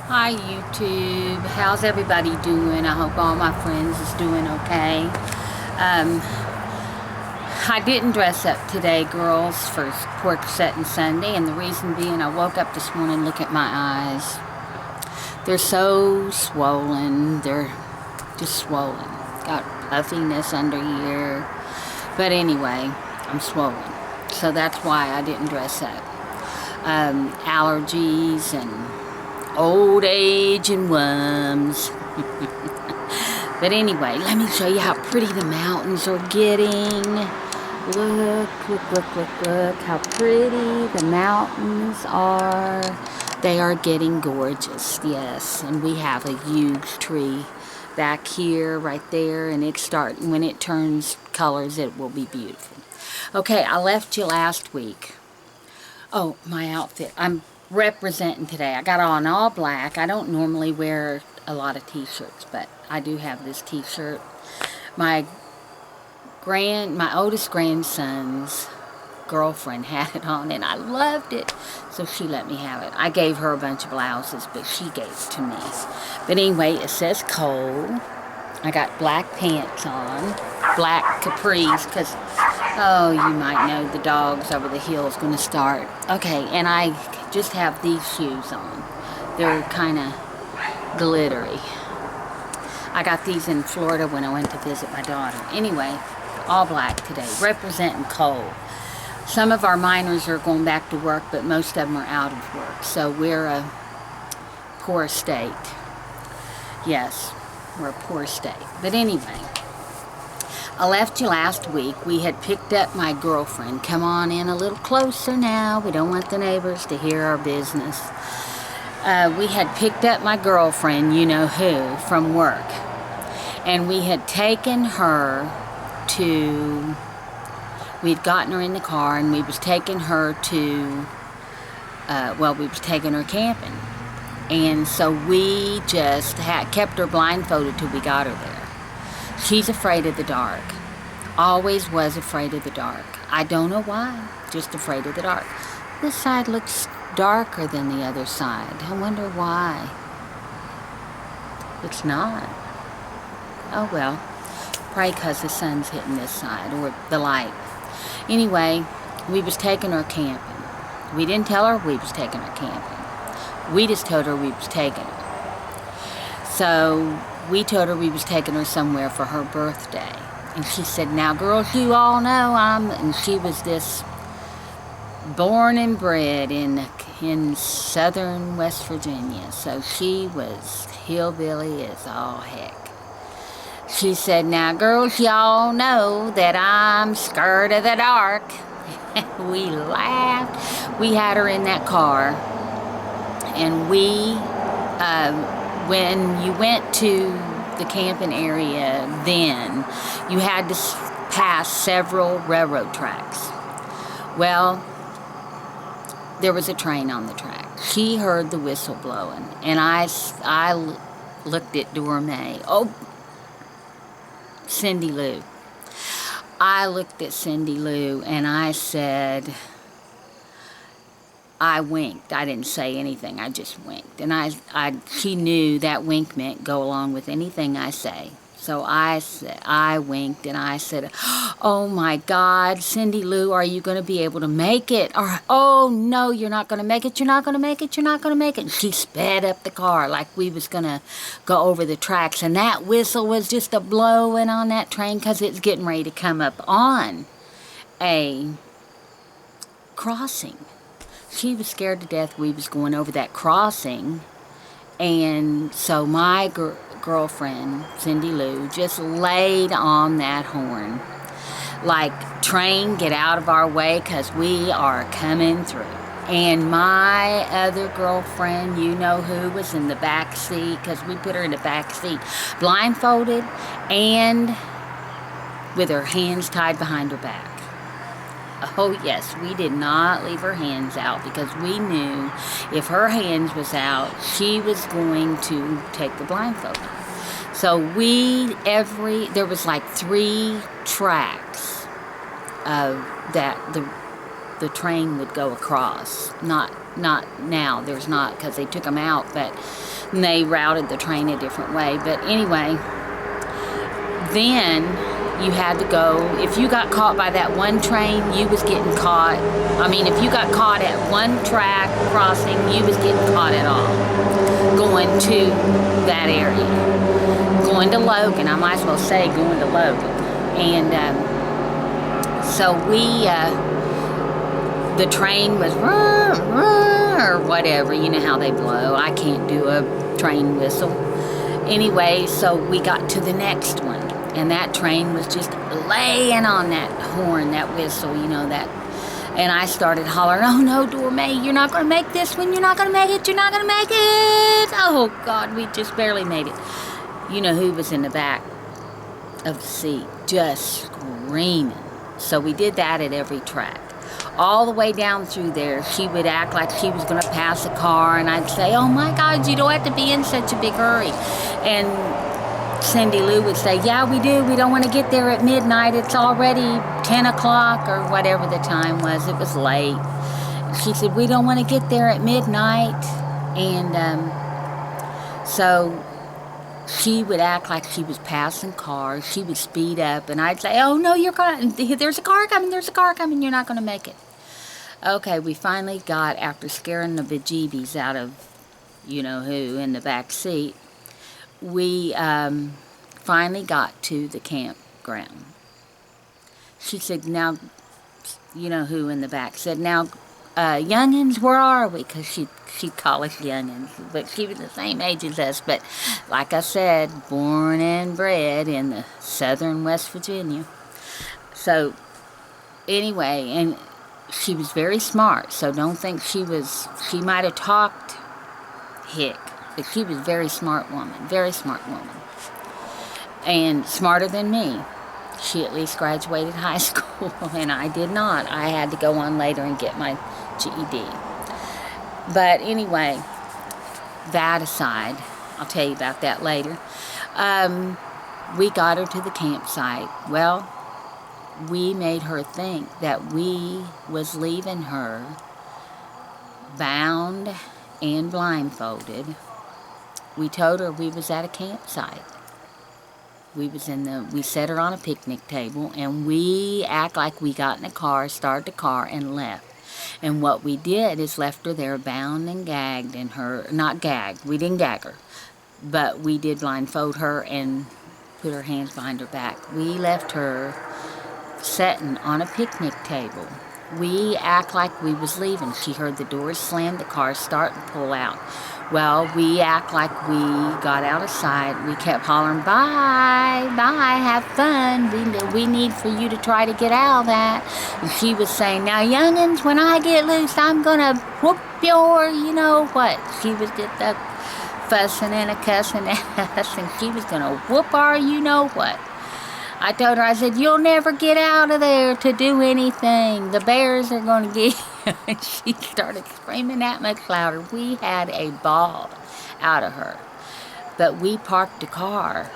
Hi YouTube, how's everybody doing? I hope all my friends is doing okay. I didn't dress up today, girls, for Porch Settin Sunday, and the reason being I woke up this morning and look at my eyes. They're so swollen, they're just swollen. Got puffiness under here, but anyway, I'm swollen. So that's why I didn't dress up. Allergies and old age and worms. But anyway, let me show you how pretty the mountains are getting. Look how pretty the mountains are. They are getting gorgeous, yes. And we have a huge tree back here, right there, and when it turns colors, it will be beautiful. Okay, I left you last week. Oh, my outfit. I'm representing today. I got on all black. I don't normally wear a lot of t-shirts, but I do have this t-shirt. My oldest grandson's girlfriend had it on and I loved it, so she let me have it. I gave her a bunch of blouses, but she gave it to me. But anyway, it says Cole. I got black pants on, black capris, because oh, you might know the dogs over the hill is going to start. Okay, and I just have these shoes on. They're kind of glittery. I got these in Florida when I went to visit my daughter. Anyway, all black today, representing Cole. Some of our miners are going back to work, but most of them are out of work. So we're a poor state. Yes, we're a poor state. But anyway, I left you last week. We had picked up my girlfriend. Come on in a little closer now. We don't want the neighbors to hear our business. We had picked up my girlfriend, you know who, from work. And we had taken her to, we'd gotten her in the car and we was taking her to, we was taking her camping. And so we just kept her blindfolded till we got her there. She's afraid of the dark. Always was afraid of the dark. I don't know why, just afraid of the dark. This side looks darker than the other side. I wonder why. It's not. Oh well, probably because the sun's hitting this side, or the light. Anyway, we was taking her camping. We didn't tell her we was taking her camping. We just told her we was taking her. So we told her we was taking her somewhere for her birthday. And she said, now girls, you all know and she was this born and bred in southern West Virginia. So she was hillbilly as all heck. She said, now girls, y'all know that I'm scared of the dark. We laughed. We had her in that car. And when you went to the camping area then, you had to pass several railroad tracks. Well, there was a train on the track. She heard the whistle blowing, and I looked at Dora May. Oh, Cindy Lou. I looked at Cindy Lou, and I said, I winked. I didn't say anything. I just winked. And she knew that wink meant go along with anything I say. So I winked and I said, oh my God, Cindy Lou, are you going to be able to make it? Or, oh no, you're not going to make it. You're not going to make it. You're not going to make it. And she sped up the car like we was going to go over the tracks. And that whistle was just a blowing on that train because it's getting ready to come up on a crossing. She was scared to death we was going over that crossing. And so my girlfriend, Cindy Lou, just laid on that horn. Like, train, get out of our way, because we are coming through. And my other girlfriend, you know who, was in the back seat, because we put her in the back seat, blindfolded and with her hands tied behind her back. Oh yes, we did not leave her hands out because we knew if her hands was out, she was going to take the blindfold off. So there was like 3 tracks of that the train would go across. Not Not now, there's not, because they took them out, but they routed the train a different way. But anyway, then you had to go, if you got caught by that one train, you was getting caught. I mean, if you got caught at one track crossing, you was getting caught at all, going to that area. Going to Logan, I might as well say going to Logan. And so the train was or whatever, you know how they blow. I can't do a train whistle. Anyway, so we got to the next one, and that train was just laying on that horn, that whistle, you know, that. And I started hollering, "Oh no, doormate, you're not going to make this one, you're not going to make it, you're not going to make it." Oh God, we just barely made it. You know who was in the back of the seat, just screaming. So we did that at every track. All the way down through there, she would act like she was going to pass a car, and I'd say, "Oh my God, you don't have to be in such a big hurry." And Cindy Lou would say, "Yeah, we do. We don't want to get there at midnight. It's already 10 o'clock or whatever the time was. It was late." She said, "We don't want to get there at midnight." And so she would act like she was passing cars. She would speed up, and I'd say, "Oh no, you're going. There's a car coming. There's a car coming. You're not going to make it." Okay, we finally got, after scaring the bejeebies out of you know who in the back seat, we finally got to the campground. She said, "Now," you know who in the back said, "Now, youngins, where are we?" Because she'd call us youngins, but she was the same age as us. But like I said, born and bred in the southern West Virginia. So anyway, and she was very smart, so don't think she might have talked hick, but she was a very smart woman, and smarter than me. She at least graduated high school, and I did not. I had to go on later and get my GED. But anyway, that aside, I'll tell you about that later. We got her to the campsite. Well, we made her think that we was leaving her bound and blindfolded. We told her we was at a campsite. We set her on a picnic table, and we act like we got in a car, started the car, and left. And what we did is left her there bound and gagged, and not gagged, we didn't gag her, but we did blindfold her and put her hands behind her back. We left her sitting on a picnic table. We act like we was leaving. She heard the doors slam, the car start and pull out. Well, we act like we got out of sight. We kept hollering, "Bye, bye, have fun. We need for you to try to get out of that." And she was saying, "Now, youngins, when I get loose, I'm going to whoop your, you know what." She was just fussing and cussing at us, and she was going to whoop our, you know what. I told her, I said, "You'll never get out of there to do anything. The bears are going to get you." And she started screaming that much louder. We had a ball out of her. But we parked the car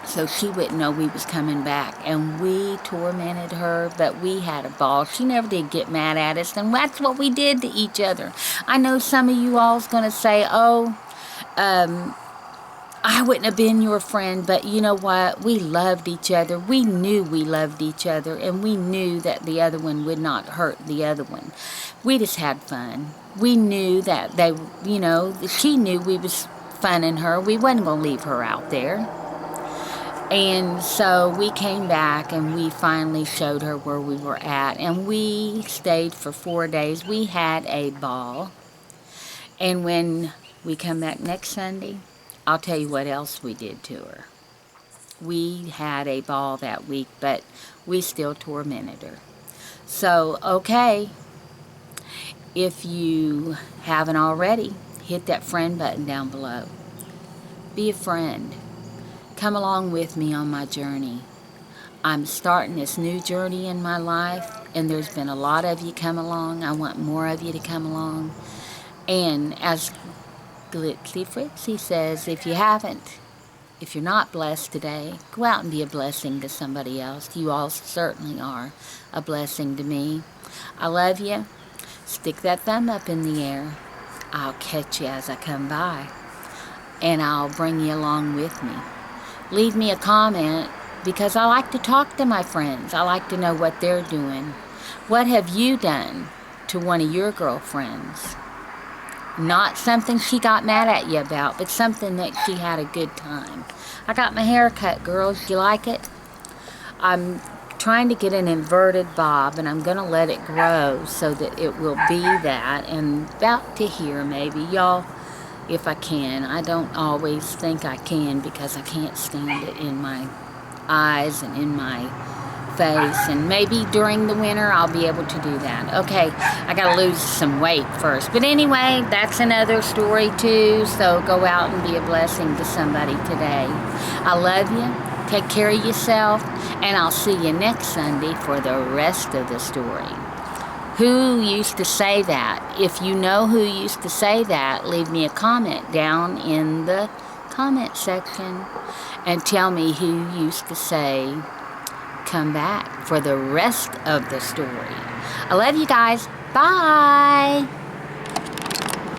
so she wouldn't know we was coming back. And we tormented her, but we had a ball. She never did get mad at us, and that's what we did to each other. I know some of you all's going to say, "Oh, I wouldn't have been your friend," but you know what? We loved each other. We knew we loved each other, and we knew that the other one would not hurt the other one. We just had fun. We knew that she knew we was funning her. We wasn't going to leave her out there. And so we came back, and we finally showed her where we were at, and we stayed for 4 days. We had a ball. And when we come back next Sunday, I'll tell you what else we did to her. We had a ball that week, but we still tormented her. So, okay, if you haven't already, hit that friend button down below. Be a friend. Come along with me on my journey. I'm starting this new journey in my life, and there's been a lot of you come along. I want more of you to come along. And as Glitzy Fritzy says, if you're not blessed today, go out and be a blessing to somebody else. You all certainly are a blessing to me. I love you. stick that thumb up in the air. I'll catch you as I come by, and I'll bring you along with me. Leave me a comment, because I like to talk to my friends. I like to know what they're doing. What have you done to one of your girlfriends? Not something she got mad at you about, but something that she had a good time. I got my hair cut, girls. Do you like it? I'm trying to get an inverted bob, and I'm going to let it grow so that it will be that, and about to here maybe. Y'all, if I can. I don't always think I can, because I can't stand it in my eyes and in my face, and maybe during the winter I'll be able to do that. Okay, I gotta lose some weight first, but anyway, that's another story too. So go out and be a blessing to somebody today. I love you. Take care of yourself, and I'll see you next Sunday for the rest of the story. Who used to say that? If you know who used to say that, leave me a comment down in the comment section and tell me who used to say come back for the rest of the story. I love you guys. Bye.